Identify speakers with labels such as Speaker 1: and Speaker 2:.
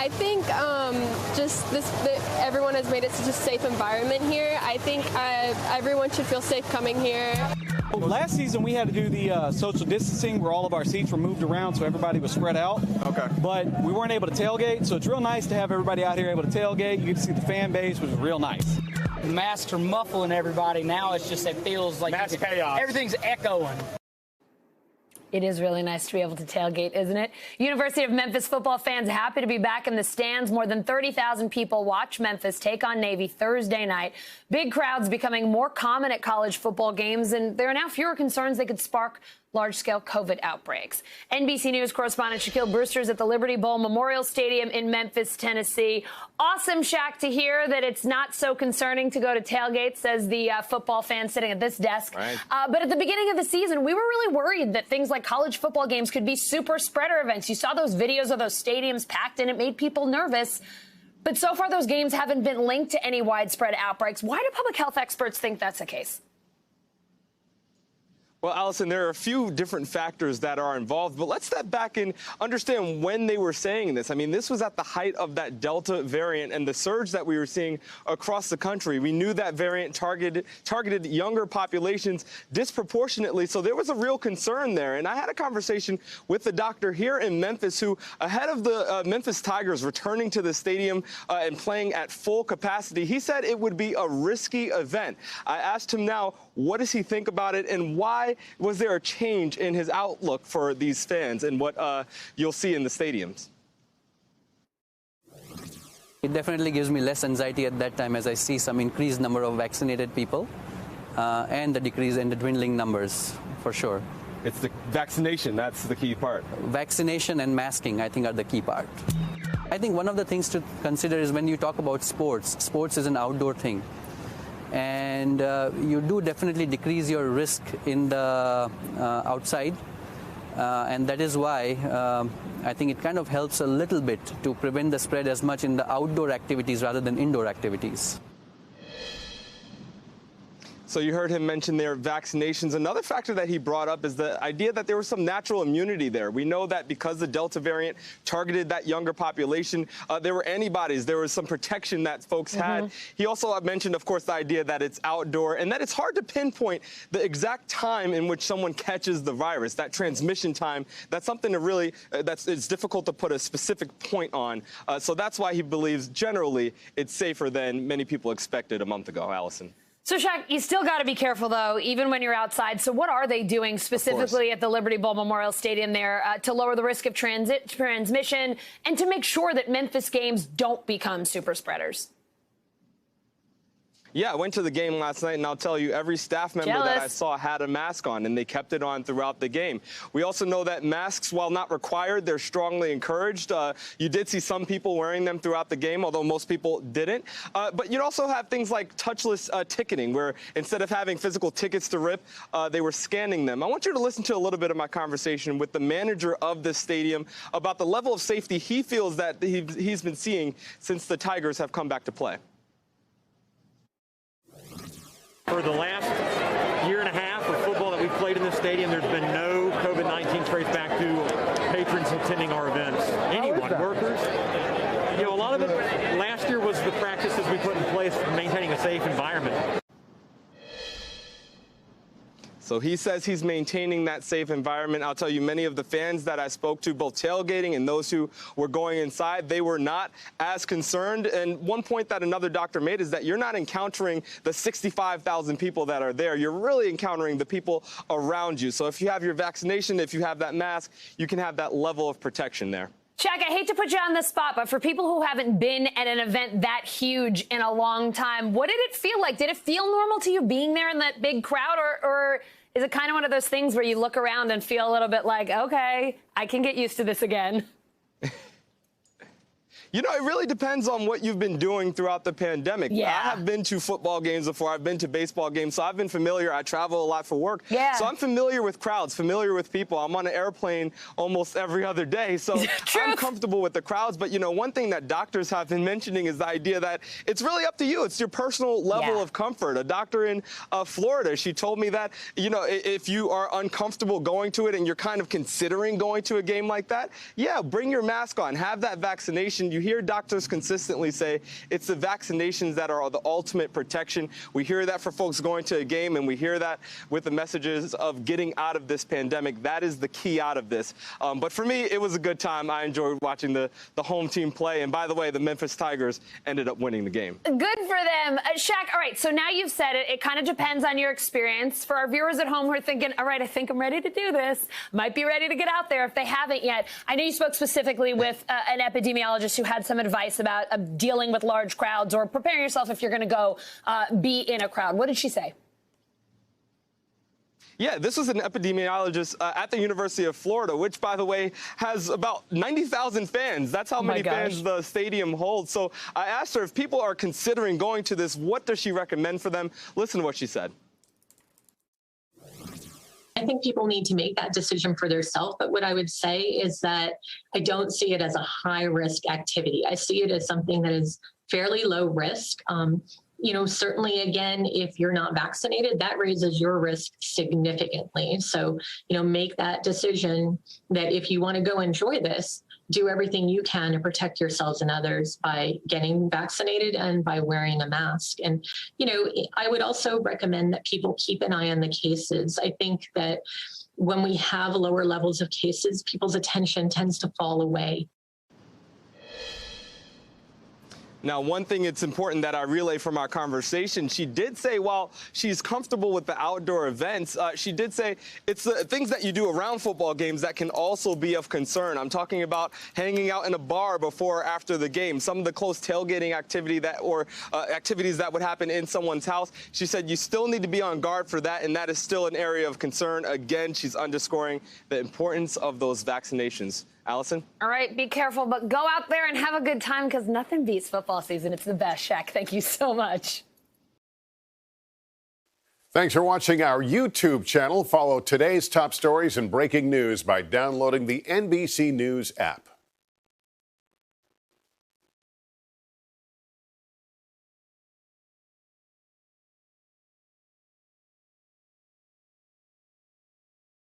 Speaker 1: I think just that everyone has made it such a safe environment here. I think everyone should feel safe coming here.
Speaker 2: Last season, we had to do the social distancing where all of our seats were moved around so everybody was spread out.
Speaker 3: Okay.
Speaker 2: But we weren't able to tailgate, so it's real nice to have everybody out here able to tailgate. You get to see the fan base, which is real nice.
Speaker 4: The masks are muffling everybody. Now it's just, it feels like
Speaker 3: mass chaos.
Speaker 4: Everything's echoing.
Speaker 5: It is really nice to be able to tailgate, isn't it? University of Memphis football fans happy to be back in the stands. More than 30,000 people watch Memphis take on Navy Thursday night. Big crowds becoming more common at college football games, and there are now fewer concerns they could spark large-scale COVID outbreaks. NBC News correspondent Shaquille Brewster is at the Liberty Bowl Memorial Stadium in Memphis, Tennessee. Awesome, Shaq, to hear that it's not so concerning to go to tailgates as the football fan sitting at this desk.
Speaker 3: Right.
Speaker 5: But at the beginning of the season, we were really worried that things like college football games could be super spreader events. You saw those videos of those stadiums packed, and it made people nervous. But so far, those games haven't been linked to any widespread outbreaks. Why do public health experts think that's the case?
Speaker 3: Well, Allison, there are a few different factors that are involved, but let's step back and understand when they were saying this. I mean, this was at the height of that Delta variant and the surge that we were seeing across the country. We knew that variant targeted younger populations disproportionately, so there was a real concern there. And I had a conversation with the doctor here in Memphis who, ahead of the Memphis Tigers returning to the stadium and playing at full capacity, he said it would be a risky event. I asked him now, what does he think about it, and why was there a change in his outlook for these fans and what you'll see in the stadiums?
Speaker 6: It definitely gives me less anxiety at that time as I see some increased number of vaccinated people and the decrease in the dwindling numbers, for sure.
Speaker 3: It's the vaccination, that's the key part.
Speaker 6: Vaccination and masking, I think, are the key part. I think one of the things to consider is when you talk about sports, sports is an outdoor thing. And you do definitely decrease your risk in the outside. And that is why I think it kind of helps a little bit to prevent the spread as much in the outdoor activities rather than indoor activities.
Speaker 3: So you heard him mention their vaccinations. Another factor that he brought up is the idea that there was some natural immunity there. We know that because the Delta variant targeted that younger population, there were antibodies. There was some protection that folks had. He also mentioned, of course, the idea that it's outdoor and that it's hard to pinpoint the exact time in which someone catches the virus, that transmission time. That's something to really, it's difficult to put a specific point on. So that's why he believes generally it's safer than many people expected a month ago, Allison.
Speaker 5: So, Shaq, you still got to be careful, though, even when you're outside. So what are they doing specifically at the Liberty Bowl Memorial Stadium there to lower the risk of transmission and to make sure that Memphis games don't become super spreaders?
Speaker 3: Yeah, I went to the game last night, and I'll tell you, every staff member that I saw had a mask on, and they kept it on throughout the game. We also know that masks, while not required, they're strongly encouraged. You did see some people wearing them throughout the game, although most people didn't. But you'd also have things like touchless ticketing, where instead of having physical tickets to rip, they were scanning them. I want you to listen to a little bit of my conversation with the manager of the stadium about the level of safety he feels that he's been seeing since the Tigers have come back to play.
Speaker 7: For the last year and a half of football that we've played in this stadium, there's been no COVID-19 traced back to patrons attending our events. Anyone, workers. You know, a lot of it last year was the practices we put in place for maintaining a safe environment.
Speaker 3: So he says he's maintaining that safe environment. I'll tell you, many of the fans that I spoke to, both tailgating and those who were going inside, they were not as concerned. And one point that another doctor made is that you're not encountering the 65,000 people that are there. You're really encountering the people around you. So if you have your vaccination, if you have that mask, you can have that level of protection there.
Speaker 5: Shaq, I hate to put you on the spot, but for people who haven't been at an event that huge in a long time, what did it feel like? Did it feel normal to you being there in that big crowd, or is it kind of one of those things where you look around and feel a little bit like, okay, I can get used to this again?
Speaker 3: You know, it really depends on what you've been doing throughout the pandemic.
Speaker 5: Yeah.
Speaker 3: I have been to football games before. I've been to baseball games, so I've been familiar. I travel a lot for work.
Speaker 5: Yeah.
Speaker 3: So I'm familiar with crowds, familiar with people. I'm on an airplane almost every other day, so I'm comfortable with the crowds. But, you know, one thing that doctors have been mentioning is the idea that it's really up to you. It's your personal level of comfort. A doctor in Florida, she told me that, you know, if you are uncomfortable going to it and you're kind of considering going to a game like that, yeah, bring your mask on. Have that vaccination. You hear doctors consistently say it's the vaccinations that are the ultimate protection. We hear that for folks going to a game, and we hear that with the messages of getting out of this pandemic. That is the key out of this. But for me, it was a good time. I enjoyed watching the home team play. And by the way, the Memphis Tigers ended up winning the game.
Speaker 5: Good for them. Shaq, all right, so now you've said it. It kind of depends on your experience. For our viewers at home who are thinking, all right, I think I'm ready to do this, might be ready to get out there if they haven't yet. I know you spoke specifically with an epidemiologist who had some advice about dealing with large crowds or preparing yourself if you're going to go be in a crowd. What did she say?
Speaker 3: Yeah, this was an epidemiologist at the University of Florida, which, by the way, has about 90,000 fans. That's how many fans the stadium holds. So I asked her if people are considering going to this, what does she recommend for them? Listen to what she said.
Speaker 8: I think people need to make that decision for themselves. But what I would say is that I don't see it as a high-risk activity. I see it as something that is fairly low risk. Certainly, again, if you're not vaccinated, that raises your risk significantly. So, make that decision that if you want to go enjoy this, do everything you can to protect yourselves and others by getting vaccinated and by wearing a mask. And, I would also recommend that people keep an eye on the cases. I think that when we have lower levels of cases, people's attention tends to fall away.
Speaker 3: Now, one thing it's important that I relay from our conversation, she did say while she's comfortable with the outdoor events, she did say it's the things that you do around football games that can also be of concern. I'm talking about hanging out in a bar before or after the game, some of the close tailgating activity activities that would happen in someone's house. She said you still need to be on guard for that, and that is still an area of concern. Again, she's underscoring the importance of those vaccinations. Allison?
Speaker 5: All right, be careful, but go out there and have a good time because nothing beats football season. It's the best. Shaq, thank you so much.
Speaker 9: Thanks for watching our YouTube channel. Follow today's top stories and breaking news by downloading the NBC News app.